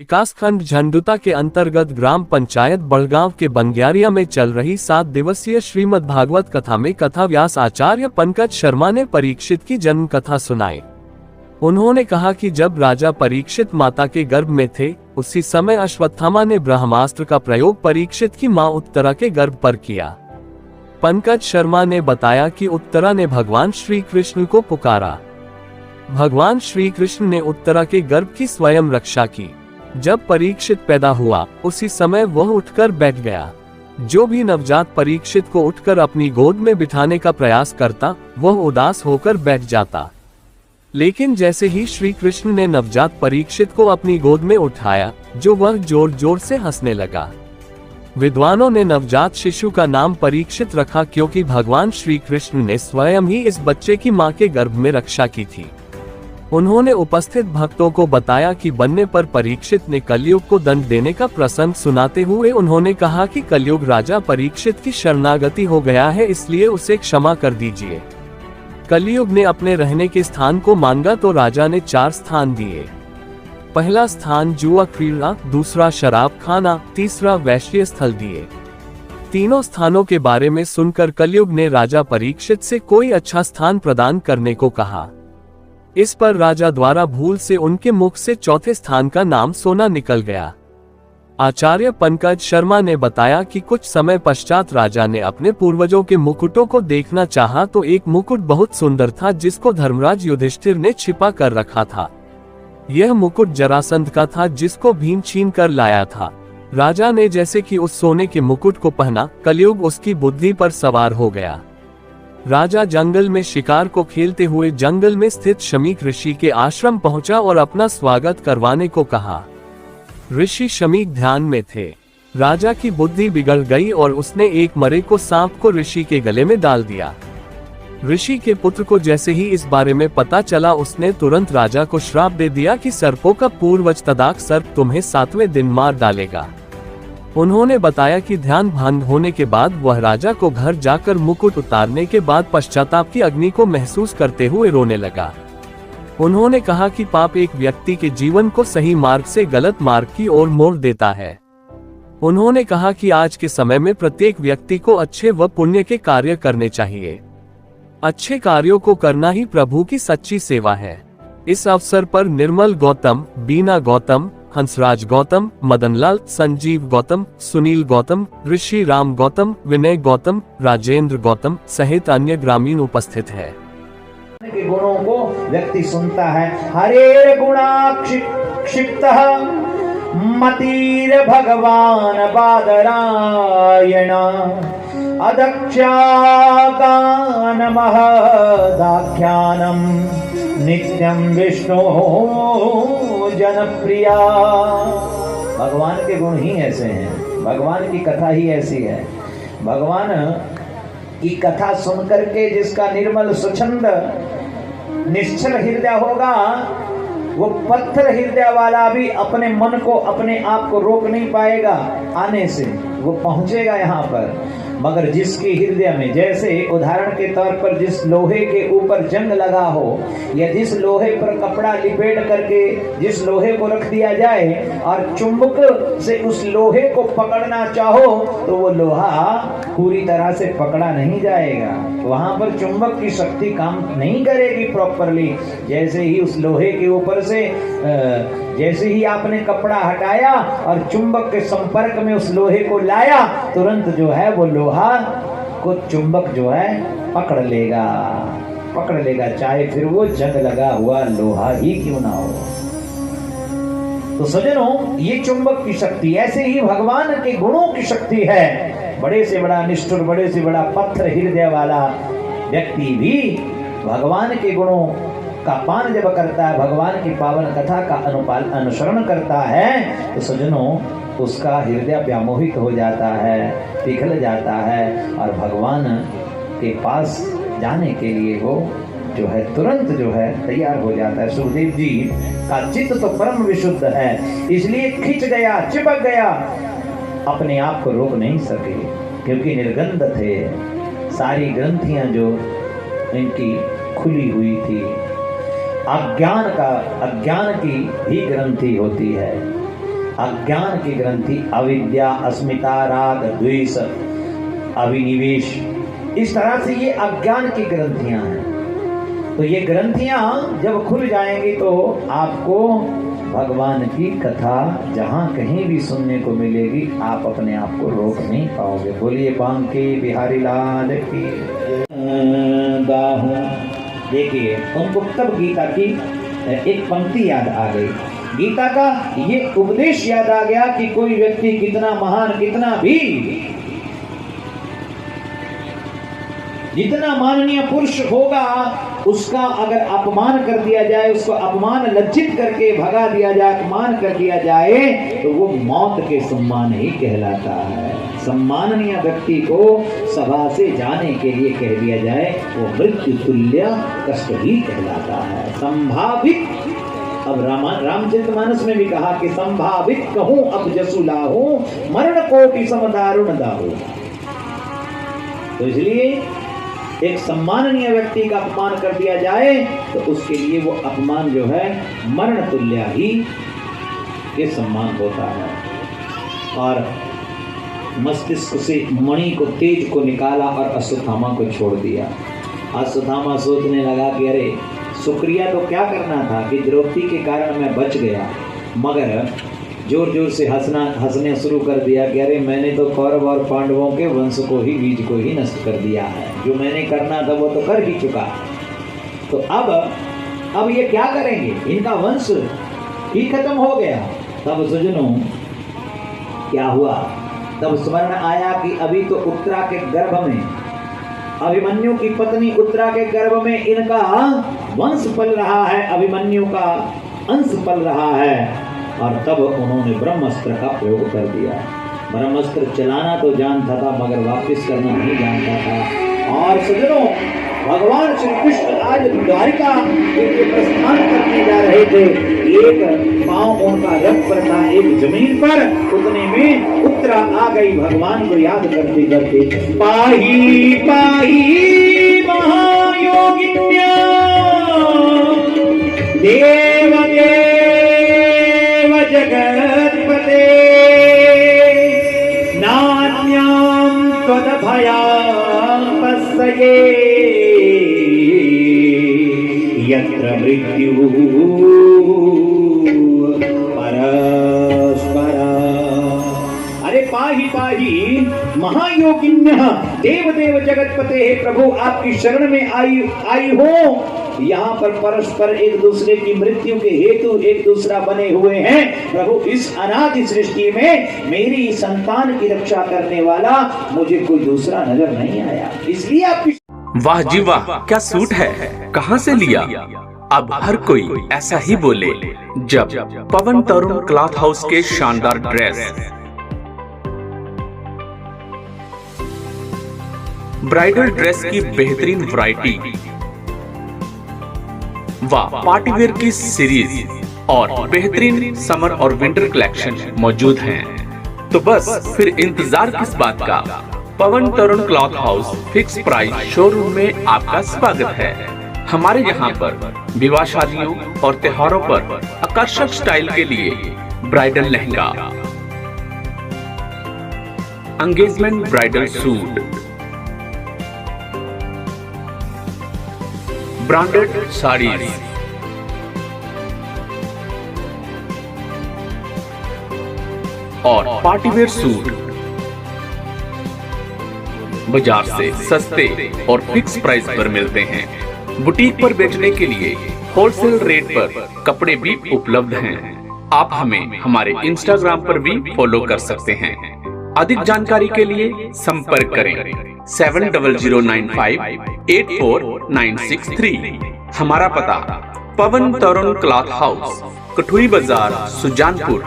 विकासखंड झंडुता के अंतर्गत ग्राम पंचायत बड़गांव के बंग्यारिया में चल रही 7 दिवसीय श्रीमद् भागवत कथा में कथा व्यास आचार्य पंकज शर्मा ने परीक्षित की जन्म कथा सुनाई। उन्होंने कहा कि जब राजा परीक्षित माता के गर्भ में थे, उसी समय अश्वत्थामा ने ब्रह्मास्त्र का प्रयोग परीक्षित की मां उत्तरा के गर्भ पर किया। पंकज शर्मा ने बताया कि उत्तरा ने भगवान श्री कृष्ण को पुकारा। भगवान श्री कृष्ण ने उत्तरा के गर्भ की स्वयं रक्षा की। जब परीक्षित पैदा हुआ, उसी समय वह उठकर बैठ गया। जो भी नवजात परीक्षित को उठकर अपनी गोद में बिठाने का प्रयास करता, वह उदास होकर बैठ जाता। लेकिन जैसे ही श्री कृष्ण ने नवजात परीक्षित को अपनी गोद में उठाया, जो वह जोर जोर से हंसने लगा। विद्वानों ने नवजात शिशु का नाम परीक्षित रखा, क्योंकि भगवान श्री कृष्ण ने स्वयं ही इस बच्चे की मां के गर्भ में रक्षा की थी। उन्होंने उपस्थित भक्तों को बताया कि बनने पर परीक्षित ने कलयुग को दंड देने का प्रसंग सुनाते हुए उन्होंने कहा कि कलयुग राजा परीक्षित की शरणागति हो गया है, इसलिए उसे क्षमा कर दीजिए। कलयुग ने अपने रहने के स्थान को मांगा तो राजा ने 4 स्थान दिए। पहला स्थान जुआ क्रीड़ा, दूसरा शराब खाना, तीसरा वैश्य स्थल दिए। तीनों स्थानों के बारे में सुनकर कलयुग ने राजा परीक्षित से कोई अच्छा स्थान प्रदान करने को कहा। इस पर राजा द्वारा भूल से उनके मुख से चौथे स्थान का नाम सोना निकल गया। आचार्य पंकज शर्मा ने बताया कि कुछ समय पश्चात राजा ने अपने पूर्वजों के मुकुटों को देखना चाहा तो एक मुकुट बहुत सुंदर था, जिसको धर्मराज युधिष्ठिर ने छिपा कर रखा था। यह मुकुट जरासंध का था, जिसको भीम छीन कर लाया था। राजा ने जैसे कि उस सोने के मुकुट को पहना, कलयुग उसकी बुद्धि पर सवार हो गया। राजा जंगल में शिकार को खेलते हुए जंगल में स्थित शमीक ऋषि के आश्रम पहुंचा और अपना स्वागत करवाने को कहा। ऋषि शमीक ध्यान में थे। राजा की बुद्धि बिगड़ गई और उसने एक मरे को सांप को ऋषि के गले में डाल दिया। ऋषि के पुत्र को जैसे ही इस बारे में पता चला, उसने तुरंत राजा को श्राप दे दिया कि सर्पों का पूर्वज तदाक सर्प तुम्हें 7वें दिन मार डालेगा। उन्होंने बताया कि ध्यान भंग होने के बाद वह राजा को घर जाकर मुकुट उतारने के बाद पश्चाताप की अग्नि को महसूस करते हुए रोने लगा। उन्होंने कहा कि पाप एक व्यक्ति के जीवन को सही मार्ग से गलत मार्ग की ओर मोड़ देता है। उन्होंने कहा कि आज के समय में प्रत्येक व्यक्ति को अच्छे व पुण्य के कार्य करने चाहिए। अच्छे कार्यों को करना ही प्रभु की सच्ची सेवा है। इस अवसर पर निर्मल गौतम, बीना गौतम, हंसराज गौतम, मदनलाल, संजीव गौतम, सुनील गौतम, ऋषि राम गौतम, विनय गौतम, राजेंद्र गौतम सहित अन्य ग्रामीण उपस्थित है। के गुणों को व्यक्ति सुनता है। हरेर गुणाक्षिप्तः मतिर भगवान बादरायण अदक्षागानमः दाख्यानम नित्यम विष्णु जनप्रिया। भगवान के गुण ही ऐसे हैं, भगवान की कथा ही ऐसी है। भगवान की कथा सुन करके जिसका निर्मल स्वच्छंद निश्चल हृदय होगा, वो पत्थर हृदय वाला भी अपने मन को, अपने आप को रोक नहीं पाएगा आने से, वो पहुंचेगा यहाँ पर। मगर जिसके हृदय में, जैसे उदाहरण के तौर पर जिस लोहे के ऊपर जंग लगा हो, या जिस लोहे पर कपड़ा लिपेट करके जिस लोहे को रख दिया जाए और चुंबक से उस लोहे को पकड़ना चाहो तो वो लोहा पूरी तरह से पकड़ा नहीं जाएगा, वहां पर चुंबक की शक्ति काम नहीं करेगी प्रॉपरली। जैसे ही उस लोहे के ऊपर से जैसे ही आपने कपड़ा हटाया और चुंबक के संपर्क में उस लोहे को लाया, तुरंत जो है वो लोहा को चुंबक जो है पकड़ लेगा, चाहे फिर वो जंग लगा हुआ लोहा ही क्यों ना हो। तो सज्जनों, ये चुंबक की शक्ति, ऐसे ही भगवान के गुणों की शक्ति है। बड़े से बड़ा निष्ठुर, बड़े से बड़ा पत्थर हृदय वाला व्यक्ति भी भगवान के गुणों का पान जब करता है, भगवान की पावन कथा का अनुसरण करता है, तो सज्जनों उसका हृदय व्यामोहित हो जाता है, पिघल जाता है और भगवान के पास जाने के लिए वो जो है तुरंत जो है तैयार हो जाता है। सुखदेव जी का चित्त तो परम विशुद्ध है, इसलिए खिंच गया, चिपक गया, अपने आप को रोक नहीं सके क्योंकि निर्गंध थे। सारी ग्रंथियां जो इनकी खुली हुई थी, अज्ञान की ही ग्रंथि होती है। अज्ञान की ग्रंथि, अविद्या, अस्मिता, राग, द्वेष, अभिनिवेश, इस तरह से ये अज्ञान की ग्रंथियां हैं। तो ये ग्रंथियां जब खुल जाएंगी तो आपको भगवान की कथा जहां कहीं भी सुनने को मिलेगी, आप अपने आप को रोक नहीं पाओगे। बोलिए बांके बिहारी लाल की गाहूं। देखिए उनको तब गीता की एक पंक्ति याद आ गई, गीता का ये उपदेश याद आ गया कि कोई व्यक्ति कितना महान, कितना भी, जितना माननीय पुरुष होगा, उसका अगर अपमान कर दिया जाए, उसको अपमान लज्जित करके भगा दिया जाए, अपमान कर दिया जाए, तो वो मौत के सम्मान ही कहलाता है। सम्माननीय व्यक्ति को सभा से जाने के लिए कह दिया जाए, वो मृत्यु तुल्य कष्ट ही कहलाता है। संभावित, अब रामचरितमानस में भी कहा कि संभावित कहूं अब जसु लाहूं, मरण कोटि सम दारुण दाहू। तो इसलिए एक सम्माननीय व्यक्ति का अपमान कर दिया जाए तो उसके लिए वो अपमान जो है मरण तुल्य ही ये सम्मान होता है। और मस्तिष्क से मणि को, तेज को निकाला और अश्वत्थामा को छोड़ दिया। अश्वत्थामा सोचने लगा कि अरे शुक्रिया तो क्या करना था कि द्रौपदी के कारण मैं बच गया, मगर जोर जोर से हंसने शुरू कर दिया कि अरे मैंने तो कौरव और पांडवों के वंश को ही, बीज को ही नष्ट कर दिया है, जो मैंने करना था वो तो कर ही चुका। तो अब ये क्या करेंगे, इनका वंश ही खत्म हो गया। तब सुजनो क्या हुआ, तब स्मरण आया कि अभी तो उत्तरा के गर्भ में, अभिमन्यु की पत्नी उत्तरा के गर्भ में इनका वंश पल रहा है, अभिमन्यु का अंश पल रहा है। और तब उन्होंने ब्रह्मास्त्र का प्रयोग कर दिया। ब्रह्मास्त्र चलाना तो जानता था मगर वापस करना नहीं जानता था। और सज्जनों, भगवान श्री कृष्ण आज द्वारिका के प्रस्थान करने जा रहे थे, एक पांव उनका रख पर था एक जमीन पर, उतने में उत्तरा आ गई भगवान को याद करते करते, पाही पाही महायोगिन्या देव जगत्पते नान्यां त्वदभयापस्सये यत्र मृत्युः परस्परा। अरे पाही पाही महायोगिन्यः देव देव जगतपते, हे प्रभु आपकी शरण में आई हो। यहाँ पर परस्पर एक दूसरे की मृत्यु के हेतु एक दूसरा बने हुए हैं। प्रभु इस अनादि सृष्टि में मेरी संतान की रक्षा करने वाला मुझे कोई दूसरा नजर नहीं आया, इसलिए आपकी। वाह जी वाह, क्या सूट है, कहाँ से लिया? अब हर कोई ऐसा ही बोले जब पवन तरुण क्लॉथ हाउस के शानदार ड्रेस, ब्राइडल ड्रेस की बेहतरीन वैरायटी व पार्टी वेयर की सीरीज और बेहतरीन समर और विंटर कलेक्शन मौजूद हैं। तो बस फिर इंतजार किस बात का, Pawan Tarun cloth house fix price showroom में आपका स्वागत है। हमारे यहाँ पर विवाह शादियों और त्योहारों पर आकर्षक स्टाइल के लिए bridal lehenga, engagement bridal suit, branded saris, और पार्टीवेयर सूट बाजार से सस्ते और फिक्स प्राइस पर मिलते हैं। बुटीक पर बेचने के लिए होलसेल रेट पर कपड़े भी उपलब्ध हैं। आप हमें हमारे इंस्टाग्राम पर भी फॉलो कर सकते हैं। अधिक जानकारी के लिए संपर्क करें 7009584963। हमारा पता पवन तरुण क्लॉथ हाउस, कठुई बाजार, सुजानपुर।